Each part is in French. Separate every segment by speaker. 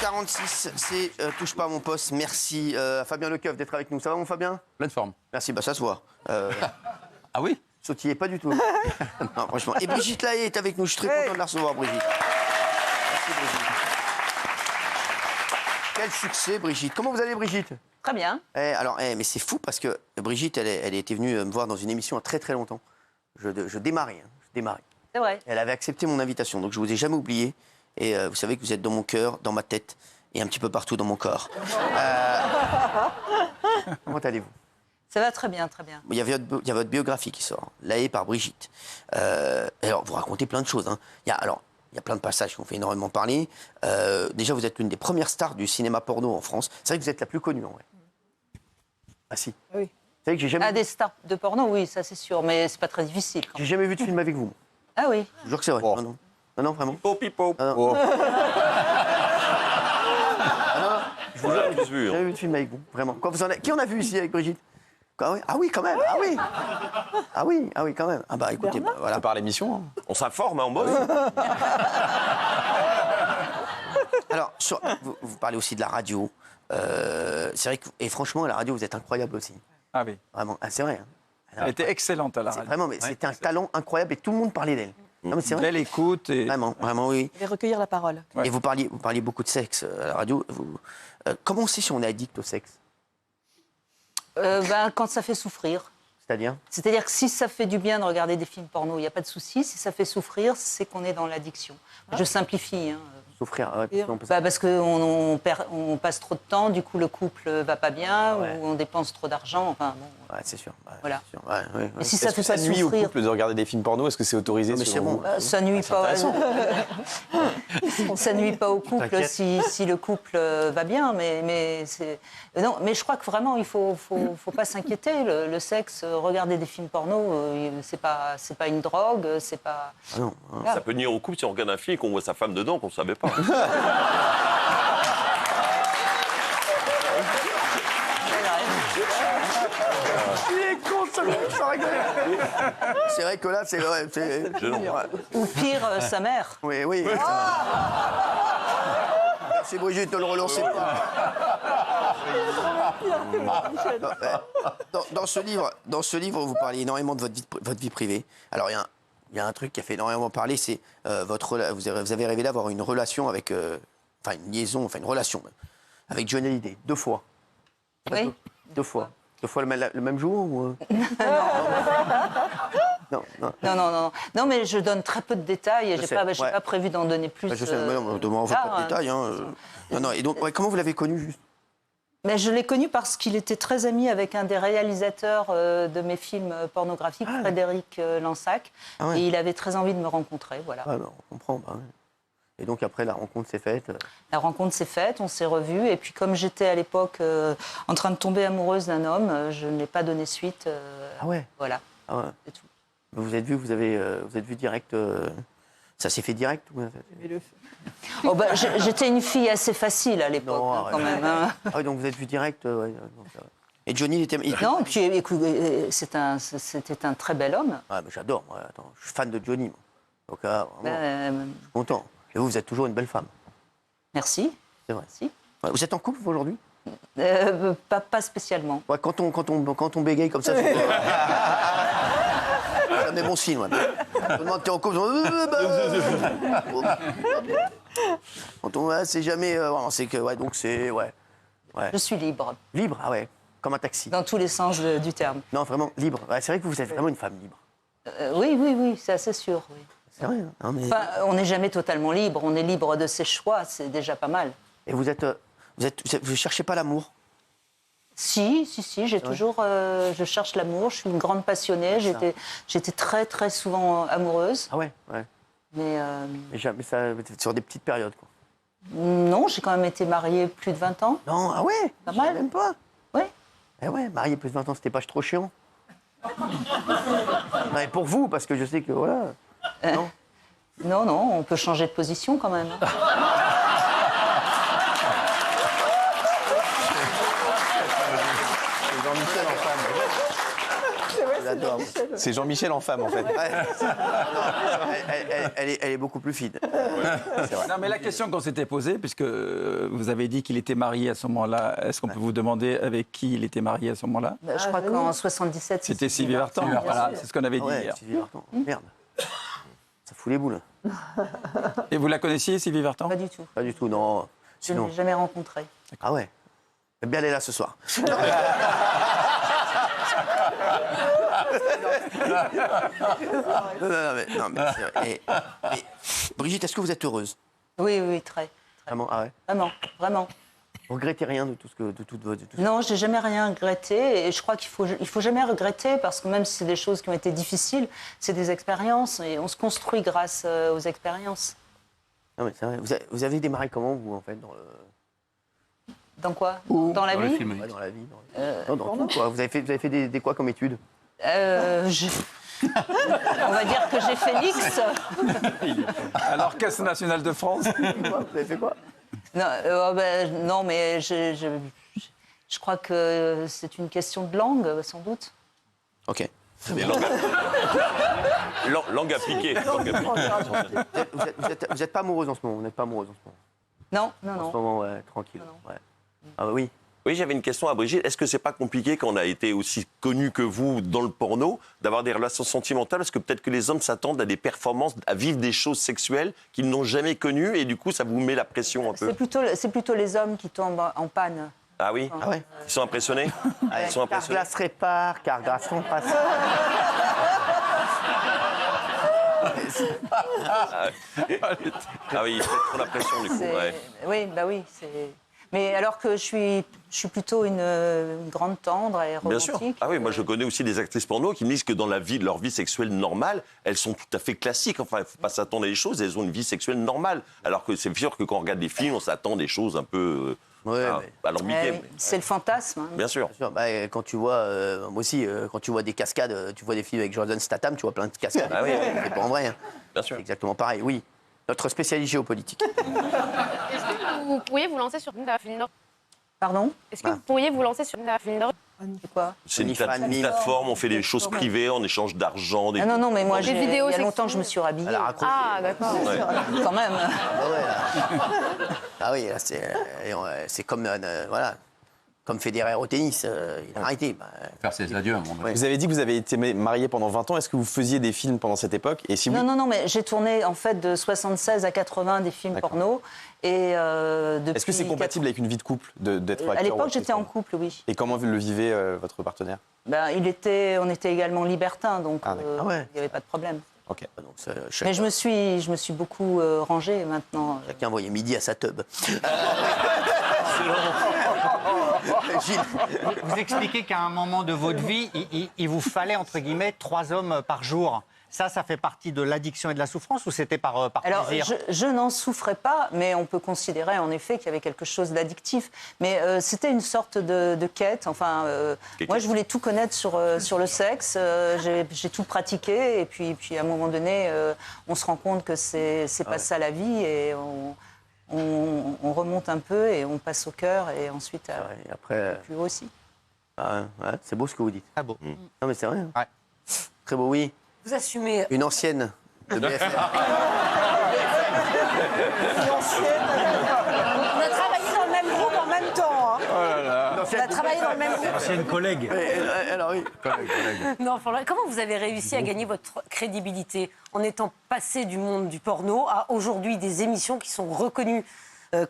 Speaker 1: 17h46, c'est Touche pas à mon poste. Merci à Fabien Lecoeuf d'être avec nous. Ça va mon Fabien?
Speaker 2: Pleine forme.
Speaker 1: Merci, bah ça se voit.
Speaker 2: Ah oui?
Speaker 1: Sautillez pas du tout. Non, franchement. Et Brigitte Lahaye est avec nous. Je suis très content de la recevoir, Brigitte. Merci, Brigitte. Quel succès, Brigitte. Comment vous allez, Brigitte?
Speaker 3: Très bien.
Speaker 1: Mais c'est fou parce que Brigitte, elle était venue me voir dans une émission il y a très très longtemps. Je démarrais.
Speaker 3: C'est vrai.
Speaker 1: Elle avait accepté mon invitation, donc je vous ai jamais oublié. Et vous savez que vous êtes dans mon cœur, dans ma tête et un petit peu partout dans mon corps. Comment allez-vous?
Speaker 3: Ça va très bien, très bien.
Speaker 1: Il y a votre biographie qui sort, Lahaye par Brigitte. Alors, vous racontez plein de choses. Hein. Il y a plein de passages qui ont fait énormément parler. Déjà, vous êtes l'une des premières stars du cinéma porno en France. C'est vrai que vous êtes la plus connue, en vrai. Ah si.
Speaker 3: Oui.
Speaker 1: Vous savez que j'ai jamais...
Speaker 3: des stars de porno, oui, ça c'est sûr, mais c'est pas très difficile.
Speaker 1: J'ai jamais vu de film avec vous.
Speaker 3: Ah oui.
Speaker 1: Je vous jure que c'est vrai.
Speaker 2: Oh.
Speaker 1: Non, vraiment.
Speaker 2: Pipo.
Speaker 1: Ah, non.
Speaker 2: Oh.
Speaker 1: Je vous jure, j'ai jamais vu de film avec vous, vraiment. Qui en a vu ici avec Brigitte? Ah oui, quand même. Ah oui, quand même. Ah bah écoutez, voilà.
Speaker 2: Ça part l'émission. Hein.
Speaker 4: On s'informe, hein, on bosse.
Speaker 1: Alors, vous parlez aussi de la radio. C'est vrai que, et franchement, à la radio, vous êtes incroyable aussi.
Speaker 2: Ah oui.
Speaker 1: Vraiment, c'est vrai. Hein.
Speaker 2: Elle était excellente à la radio.
Speaker 1: Vraiment, mais c'était un talent incroyable et tout le monde parlait d'elle. Non, mais c'est vrai.
Speaker 2: Belle écoute. Et...
Speaker 1: Vraiment, oui.
Speaker 5: Et recueillir la parole.
Speaker 2: Ouais.
Speaker 1: Et vous parliez beaucoup de sexe à la radio. Comment on sait si on est addict au sexe?
Speaker 3: Quand ça fait souffrir.
Speaker 1: C'est-à-dire?
Speaker 3: C'est-à-dire que si ça fait du bien de regarder des films porno, il n'y a pas de souci. Si ça fait souffrir, c'est qu'on est dans l'addiction. Je simplifie. Hein.
Speaker 1: Souffrir,
Speaker 3: Parce qu'on passe trop de temps, du coup le couple va pas bien, ou on dépense trop d'argent. Enfin, bon.
Speaker 1: Ouais, c'est sûr.
Speaker 3: Voilà.
Speaker 1: C'est sûr. Ouais.
Speaker 3: Et si ça
Speaker 2: Est-ce
Speaker 3: fait
Speaker 2: que ça
Speaker 3: pas
Speaker 2: nuit au
Speaker 3: souffrir,
Speaker 2: couple de regarder des films porno? Est-ce que c'est autorisé?
Speaker 1: Non, mais
Speaker 2: selon
Speaker 1: c'est bon.
Speaker 2: vous
Speaker 3: ça nuit pas. Ça nuit pas au couple
Speaker 1: T'inquiète.
Speaker 3: si le couple va bien, mais c'est non. Mais je crois que vraiment il faut pas s'inquiéter. Le sexe, regarder des films porno, c'est pas une drogue, c'est pas.
Speaker 1: Ah non.
Speaker 4: Ça peut nuire au couple si on regarde un film et qu'on voit sa femme dedans, qu'on ne savait pas.
Speaker 1: Il est con, ça rigole. C'est vrai que là, c'est vrai.
Speaker 3: Ou pire, sa mère.
Speaker 1: Oui. Merci Brigitte, ne le relancez pas. Dans ce livre, vous parlez énormément de votre vie privée. Alors, il y a un truc qui a fait énormément parler, c'est vous avez révélé avoir une relation avec... une liaison, une relation avec Johnny Hallyday, 2 fois.
Speaker 3: Oui.
Speaker 1: 2 fois. 2 fois le même jour ou... Non.
Speaker 3: Non, mais je donne très peu de détails et j'ai pas prévu d'en donner plus.
Speaker 1: Je sais, mais non, on ne demande pas de détails. Non. Et donc, comment vous l'avez connu juste?
Speaker 3: Mais je l'ai connu parce qu'il était très ami avec un des réalisateurs de mes films pornographiques, Frédéric Lansac.
Speaker 1: Ah ouais.
Speaker 3: Et il avait très envie de me rencontrer, voilà.
Speaker 1: Ah, on comprend. Et donc après, la rencontre s'est faite.
Speaker 3: La rencontre s'est faite, on s'est revus. Et puis comme j'étais à l'époque en train de tomber amoureuse d'un homme, je n'ai pas donné suite.
Speaker 1: Ah ouais.
Speaker 3: Voilà,
Speaker 1: Ah ouais.
Speaker 3: c'est tout.
Speaker 1: Vous êtes vu direct. Ça s'est fait direct ou...
Speaker 3: J'étais une fille assez facile à l'époque,
Speaker 1: Non,
Speaker 3: quand même. Hein.
Speaker 1: Ah oui, donc vous êtes vu direct. Et Johnny, il était.
Speaker 3: Non, et puis écoute, c'était un très bel homme.
Speaker 1: Ah, mais j'adore. Moi. Attends, je suis fan de Johnny. Moi. Donc vraiment, je suis content. Et vous êtes toujours une belle femme.
Speaker 3: Merci.
Speaker 1: C'est vrai.
Speaker 3: Merci.
Speaker 1: Ouais, vous êtes en couple aujourd'hui?
Speaker 3: Pas spécialement.
Speaker 1: Ouais, quand on bégaye comme ça, c'est ça met bon signe. Ouais. On demande t'es en couple. C'est jamais. C'est que donc c'est
Speaker 3: Je suis libre,
Speaker 1: libre. Ah ouais, comme un taxi.
Speaker 3: dans tous les sens du terme.
Speaker 1: Non, vraiment libre. Ouais, c'est vrai que vous êtes vraiment une femme libre.
Speaker 3: Oui, c'est assez sûr. Oui.
Speaker 1: C'est vrai. Hein, mais...
Speaker 3: Enfin, on n'est jamais totalement libre. On est libre de ses choix, c'est déjà pas mal.
Speaker 1: Et vous cherchez pas l'amour?
Speaker 3: Si, j'ai toujours... je cherche l'amour, je suis une grande passionnée. J'étais très, très souvent amoureuse.
Speaker 1: Ah ouais.
Speaker 3: Mais
Speaker 1: jamais ça, sur des petites périodes, quoi.
Speaker 3: non, j'ai quand même été mariée plus de 20 ans.
Speaker 1: Non, ah ouais.
Speaker 3: Pas mal.
Speaker 1: Même pas.
Speaker 3: Oui.
Speaker 1: Eh ouais, marié plus de 20 ans, c'était pas trop chiant. Mais pour vous, parce que je sais que voilà. Non.
Speaker 3: Non, on peut changer de position quand même.
Speaker 1: Jean-Michel en femme. J'adore.
Speaker 2: C'est Jean-Michel en femme, en fait.
Speaker 1: Ouais. Non, elle est beaucoup plus fine. C'est vrai.
Speaker 2: Non, mais la question qu'on s'était posée, puisque vous avez dit qu'il était marié à ce moment-là, est-ce qu'on peut vous demander avec qui il était marié à ce moment-là?
Speaker 3: Bah, je crois qu'en 77,
Speaker 2: C'était Sylvie Vartan.
Speaker 3: bien
Speaker 2: Voilà,
Speaker 3: sûr.
Speaker 2: c'est ce qu'on avait dit
Speaker 1: Ouais,
Speaker 2: hier.
Speaker 1: Sylvie Vartan. Merde. Ça fout les boules.
Speaker 2: Et vous la connaissiez, Sylvie Vartan?
Speaker 3: Pas du tout.
Speaker 1: Pas du tout, non.
Speaker 3: Je ne
Speaker 1: Sinon.
Speaker 3: l'ai jamais rencontrée.
Speaker 1: Ah ouais. Eh bien, elle est là ce soir. non, mais c'est vrai. Et Brigitte, est-ce que vous êtes heureuse?
Speaker 3: Oui, oui, très.
Speaker 1: Vraiment? Ah ouais.
Speaker 3: Vraiment, vraiment.
Speaker 1: Vous regrettez rien de tout ce que, de tout ce-
Speaker 3: Non, j'ai jamais rien regretté et je crois il faut jamais regretter parce que même si c'est des choses qui ont été difficiles, c'est des expériences et on se construit grâce aux expériences.
Speaker 1: Non, mais c'est vrai. Vous avez démarré comment, vous, en fait, dans le...
Speaker 3: Dans quoi? Dans la vie?
Speaker 1: Ouais, dans la vie, non, dans tout, quoi. Vous avez fait des quoi comme études?
Speaker 3: On va dire que j'ai fait l'X.
Speaker 2: À l'Orchestre National de France.
Speaker 1: Vous avez fait quoi?
Speaker 3: Non, non, mais je crois que c'est une question de langue, sans doute.
Speaker 1: Ok.
Speaker 4: Des langues langue appliquée. Langue appliquée.
Speaker 1: Vous êtes pas amoureuse en ce moment? Vous n'êtes pas amoureuse en ce moment?
Speaker 3: Non, non,
Speaker 1: En ce
Speaker 3: non.
Speaker 1: moment, ouais, tranquille.
Speaker 3: Non.
Speaker 1: Ouais. Ah bah oui.
Speaker 4: Oui, j'avais une question à Brigitte. Est-ce que c'est pas compliqué quand on a été aussi connu que vous dans le porno d'avoir des relations sentimentales? Parce que peut-être que les hommes s'attendent à des performances, à vivre des choses sexuelles qu'ils n'ont jamais connues et du coup ça vous met la pression un peu.
Speaker 3: C'est plutôt les hommes qui tombent en panne.
Speaker 4: Ah oui?
Speaker 1: Ah ouais.
Speaker 4: Ils sont impressionnés? Ils sont impressionnés.
Speaker 1: Carglass répare, Carglass remplace.
Speaker 4: Ah oui, il fait trop la pression du coup. Ouais.
Speaker 3: Oui, bah oui. Mais alors que je suis plutôt une grande tendre et
Speaker 4: Bien sûr.
Speaker 3: romantique.
Speaker 4: Ah oui, moi je connais aussi des actrices porno qui me disent que dans leur vie sexuelle normale, elles sont tout à fait classiques. Enfin, il ne faut pas s'attendre à des choses, elles ont une vie sexuelle normale. Alors que c'est sûr que quand on regarde des films, on s'attend à des choses un peu
Speaker 1: Ouais,
Speaker 4: alambiquées.
Speaker 3: Oui, c'est le fantasme. Hein.
Speaker 4: Bien sûr.
Speaker 1: Bien sûr, bah, quand tu vois, moi aussi, quand tu vois des cascades, tu vois des films avec Jordan Statham, tu vois plein de cascades.
Speaker 4: Ah oui, oui.
Speaker 1: C'est pas en vrai. Hein.
Speaker 4: Bien sûr.
Speaker 1: C'est exactement pareil, oui. Notre spécialiste géopolitique.
Speaker 5: Est-ce que vous pourriez vous lancer sur une film?
Speaker 3: Pardon?
Speaker 5: Est-ce que vous pourriez vous lancer sur une film?
Speaker 3: C'est quoi?
Speaker 4: C'est une
Speaker 1: OnlyFans,
Speaker 4: plateforme, on fait des choses privées en échange d'argent.
Speaker 3: Ah non, mais moi,
Speaker 5: Des vidéos
Speaker 3: il y a longtemps
Speaker 5: sexuelles.
Speaker 3: que je me suis rhabillée.
Speaker 1: Elle a raccroché.
Speaker 5: Ah, d'accord.
Speaker 4: Ouais.
Speaker 3: Quand même.
Speaker 1: Ah ouais, là. Ah oui, là, c'est comme, voilà, comme Federer au tennis. Il a arrêté. Bah,
Speaker 6: Faire ses adieux à un moment donné.
Speaker 1: Ouais.
Speaker 2: Vous avez dit que vous avez été marié pendant 20 ans. Est-ce que vous faisiez des films pendant cette époque? Et si oui,
Speaker 3: Non, mais j'ai tourné en fait de 76 à 80 des films
Speaker 2: D'accord.
Speaker 3: porno. Et depuis
Speaker 2: est-ce que c'est compatible avec une vie de couple d'être acteur?
Speaker 3: À
Speaker 2: ou
Speaker 3: l'époque,
Speaker 2: actrice
Speaker 3: j'étais en
Speaker 2: porno
Speaker 3: couple, oui.
Speaker 2: Et comment le vivait votre partenaire?
Speaker 3: Ben, on était également libertins, donc
Speaker 2: Ah, d'accord.
Speaker 1: Ah ouais.
Speaker 3: il n'y avait pas de problème.
Speaker 2: Ok.
Speaker 1: donc, ça,
Speaker 3: Mais je me suis beaucoup rangée maintenant.
Speaker 1: chacun voyait midi à sa tub. Gilles.
Speaker 7: Vous expliquez qu'à un moment de votre vie, il vous fallait, entre guillemets, 3 hommes par jour. Ça fait partie de l'addiction et de la souffrance ou c'était par
Speaker 3: Alors,
Speaker 7: plaisir?
Speaker 3: je n'en souffrais pas, mais on peut considérer en effet qu'il y avait quelque chose d'addictif. Mais c'était une sorte de quête. Enfin, moi, je voulais tout connaître sur le sexe. J'ai tout pratiqué. Et puis à un moment donné, on se rend compte que c'est pas ça la vie. Et on remonte un peu et on passe au cœur. Et ensuite,
Speaker 1: Ouais, et après,
Speaker 3: plus haut aussi.
Speaker 1: ouais, c'est beau ce que vous dites.
Speaker 7: Ah bon.
Speaker 1: Non, mais c'est vrai. Hein.
Speaker 7: Ouais.
Speaker 1: Très beau, oui.
Speaker 8: Vous assumez.
Speaker 1: Une ancienne de BFM.
Speaker 8: On a travaillé dans le même groupe en même temps. Hein. On a travaillé dans le même groupe.
Speaker 7: C'est une collègue.
Speaker 1: Alors oui.
Speaker 8: Non, comment vous avez réussi à gagner votre crédibilité en étant passé du monde du porno à aujourd'hui des émissions qui sont reconnues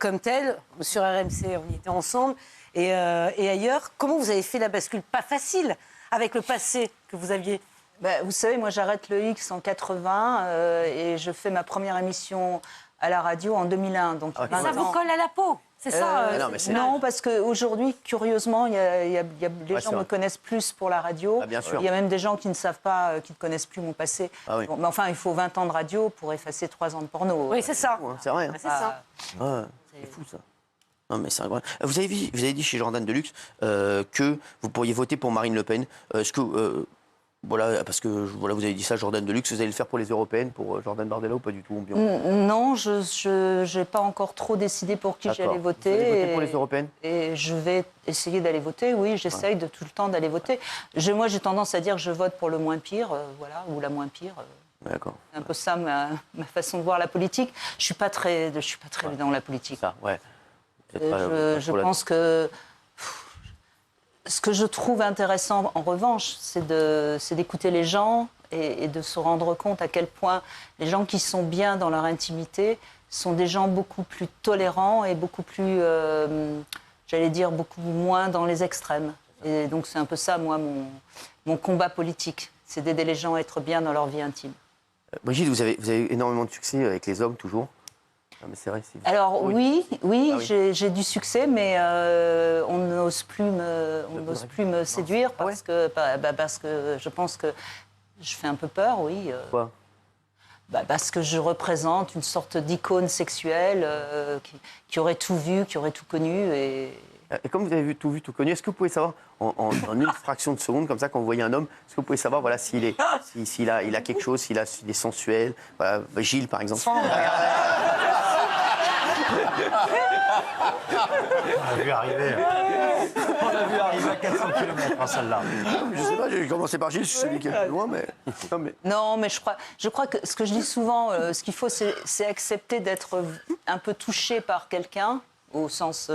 Speaker 8: comme telles? Sur RMC, on y était ensemble. Et ailleurs, comment vous avez fait la bascule? Pas facile avec le passé que vous aviez.
Speaker 3: Ben, vous savez, moi, j'arrête le X en 80 et je fais ma première émission à la radio en 2001. Donc,
Speaker 1: Ah,
Speaker 8: Ça
Speaker 3: 20
Speaker 8: vous
Speaker 3: ans.
Speaker 8: colle à la peau, c'est ça
Speaker 1: non, mais c'est-
Speaker 3: Non, parce qu'aujourd'hui, curieusement, les
Speaker 1: c'est
Speaker 3: gens me
Speaker 1: vrai.
Speaker 3: connaissent plus pour la radio.
Speaker 1: Ah, bien sûr.
Speaker 3: Il y a même des gens qui ne savent pas, qui ne connaissent plus mon passé.
Speaker 1: Ah oui.
Speaker 3: Bon, mais enfin, il faut 20 ans de radio pour effacer 3 ans de porno.
Speaker 8: Oui, c'est ça.
Speaker 1: C'est vrai. Hein.
Speaker 8: C'est ça.
Speaker 1: Ouais, c'est fou ça. Non mais c'est incroyable. Vous avez dit chez Jordan Deluxe que vous pourriez voter pour Marine Le Pen. Est-ce que Voilà, parce que voilà, vous avez dit ça, Jordan Deluxe, vous allez le faire pour les européennes, pour Jordan Bardella ou pas du tout Ambion
Speaker 3: Non, je n'ai pas encore trop décidé pour qui j'allais voter.
Speaker 1: Vous allez voter pour les européennes?
Speaker 3: Et je vais essayer d'aller voter, oui, j'essaye de tout le temps d'aller voter. Moi, j'ai tendance à dire que je vote pour le moins pire, voilà, ou la moins pire.
Speaker 1: D'accord.
Speaker 3: C'est un peu ça ma façon de voir la politique. Je suis pas très dans la politique.
Speaker 1: Ça, ouais.
Speaker 3: Je pense que ce que je trouve intéressant, en revanche, c'est d'écouter les gens et de se rendre compte à quel point les gens qui sont bien dans leur intimité sont des gens beaucoup plus tolérants et beaucoup plus, j'allais dire, beaucoup moins dans les extrêmes. Et donc c'est un peu ça, moi, mon combat politique. C'est d'aider les gens à être bien dans leur vie intime.
Speaker 1: Brigitte, vous avez eu énormément de succès avec les hommes, toujours. Non, mais c'est vrai,
Speaker 3: Alors oui,
Speaker 1: Ah oui.
Speaker 3: j'ai du succès, mais on n'ose plus me séduire parce que je pense que je fais un peu peur, oui.
Speaker 1: Pourquoi?
Speaker 3: Parce que je représente une sorte d'icône sexuelle qui aurait tout vu, qui aurait tout connu. Et
Speaker 1: comme vous avez tout vu, tout connu, est-ce que vous pouvez savoir, en une fraction de seconde, comme ça, quand vous voyez un homme, est-ce que vous pouvez savoir voilà, s'il a quelque chose, s'il est sensuel, voilà, Gilles, par exemple.
Speaker 7: On l'a vu arriver. On l'a vu arriver à 400 km, celle-là.
Speaker 1: Je sais pas, j'ai commencé par Gilles, je suis celui qui est le plus loin, mais...
Speaker 3: Non, mais je crois que ce que je dis souvent, ce qu'il faut, c'est accepter d'être un peu touché par quelqu'un, au sens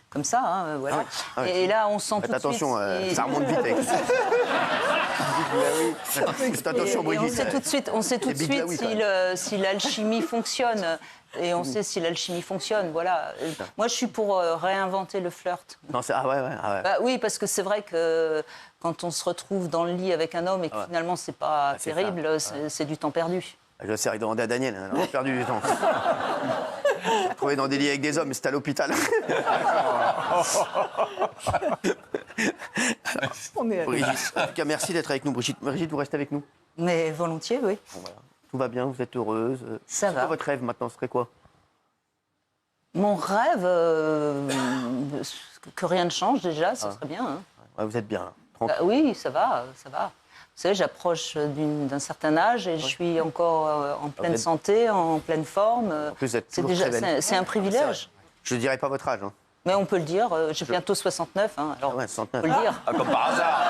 Speaker 3: comme ça, hein, voilà. Et là, on sent tout de suite...
Speaker 1: Attention, ça remonte vite avec ça. Faites attention, Brigitte.
Speaker 3: On sait tout de suite si l'alchimie fonctionne. Et on sait si l'alchimie fonctionne, voilà. Moi, je suis pour réinventer le flirt.
Speaker 1: Non,
Speaker 3: Bah, oui, parce que c'est vrai que quand on se retrouve dans le lit avec un homme et que finalement, c'est pas terrible, c'est du temps perdu.
Speaker 1: Je sais, demander à Daniel, on a perdu du temps. Trouvé dans des lits avec des hommes, c'était à l'hôpital. Brigitte, en tout cas, merci d'être avec nous, Brigitte. Brigitte, vous restez avec nous?
Speaker 3: Mais volontiers, oui.
Speaker 1: Bon, voilà. Tout va bien, vous êtes heureuse.
Speaker 3: Ça va.
Speaker 1: Votre rêve maintenant serait quoi?
Speaker 3: Mon rêve, que rien ne change déjà, ce serait bien. Hein.
Speaker 1: Ouais, vous êtes bien, là.
Speaker 3: Oui, ça va, ça va. Vous savez, j'approche d'un certain âge et je suis encore en pleine santé, en pleine forme.
Speaker 1: En plus, vous êtes toujours très belle.
Speaker 3: C'est un privilège.
Speaker 1: Je ne dirai pas votre âge. Hein.
Speaker 3: Mais on peut le dire, j'ai bientôt 69, hein, alors
Speaker 1: ouais, 69.
Speaker 3: on peut le dire.
Speaker 4: Ah, comme par hasard.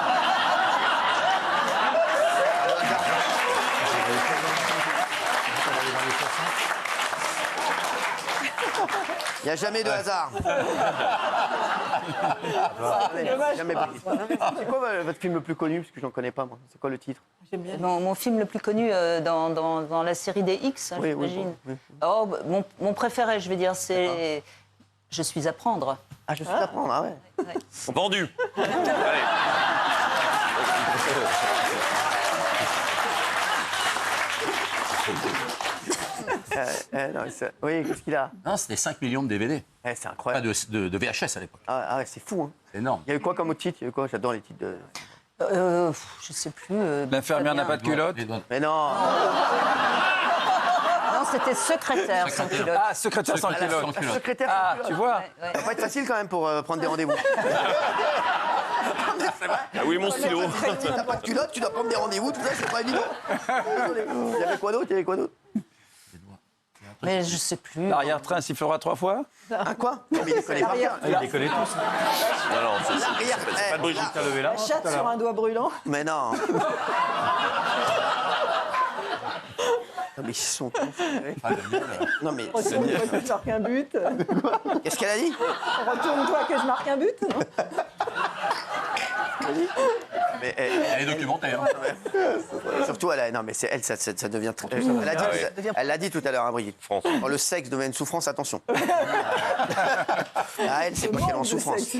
Speaker 1: Il n'y a jamais de hasard. Jamais. C'est quoi votre film le plus connu? Parce que je n'en connais pas, moi. C'est quoi le titre?
Speaker 3: Mon film le plus connu dans la série des X,
Speaker 1: oui,
Speaker 3: j'imagine.
Speaker 1: Oui.
Speaker 3: Oh, mon préféré, je vais dire, c'est Je suis à prendre.
Speaker 1: Ah, je suis à prendre, ah ouais.
Speaker 4: Vendu. Allez.
Speaker 1: Non, oui, qu'est-ce qu'il a?
Speaker 6: Non, c'était 5 millions de DVD.
Speaker 1: C'est incroyable.
Speaker 6: Pas de VHS à l'époque.
Speaker 1: Ah ouais, c'est fou. Hein.
Speaker 6: C'est énorme.
Speaker 1: Il y a eu quoi comme autre titre? Il y a eu quoi? J'adore les titres de...
Speaker 3: Je sais plus.
Speaker 2: L'infirmière n'a pas de culotte.
Speaker 1: Mais non.
Speaker 3: Non, c'était secrétaire sans culotte.
Speaker 2: Ah, secrétaire sans culotte.
Speaker 1: Secrétaire.
Speaker 2: Ah, tu vois.
Speaker 1: Ça va pas être facile quand même pour prendre des rendez-vous. C'est vrai.
Speaker 4: Ah oui, mon stylo.
Speaker 1: Si t'as pas de culotte, tu dois prendre des rendez-vous, tout ça, c'est pas évident. Il y avait quoi d'autre?
Speaker 3: Mais je sais plus.
Speaker 2: L'arrière-train sifflera 3 fois.
Speaker 1: Un quoi? Mais il les connaît par cœur.
Speaker 6: Il les connaît tous.
Speaker 4: Non, c'est pas de Brigitte qui a levé là.
Speaker 9: Chatte sur un doigt brûlant.
Speaker 1: Mais non. Non mais ils sont cons. Non mais
Speaker 9: Retourne-toi que je marque un but.
Speaker 1: qu'est-ce qu'elle a dit?
Speaker 9: Retourne-toi que je marque un but. Non,
Speaker 1: Mais
Speaker 6: Elle est documentaire.
Speaker 1: surtout elle a, non mais c'est elle ça devient très. Elle l'a dit tout à l'heure, hein, Brigitte.
Speaker 4: France.
Speaker 1: Quand le sexe devient une souffrance, attention. Ah elle c'est pas qu'elle est en souffrance.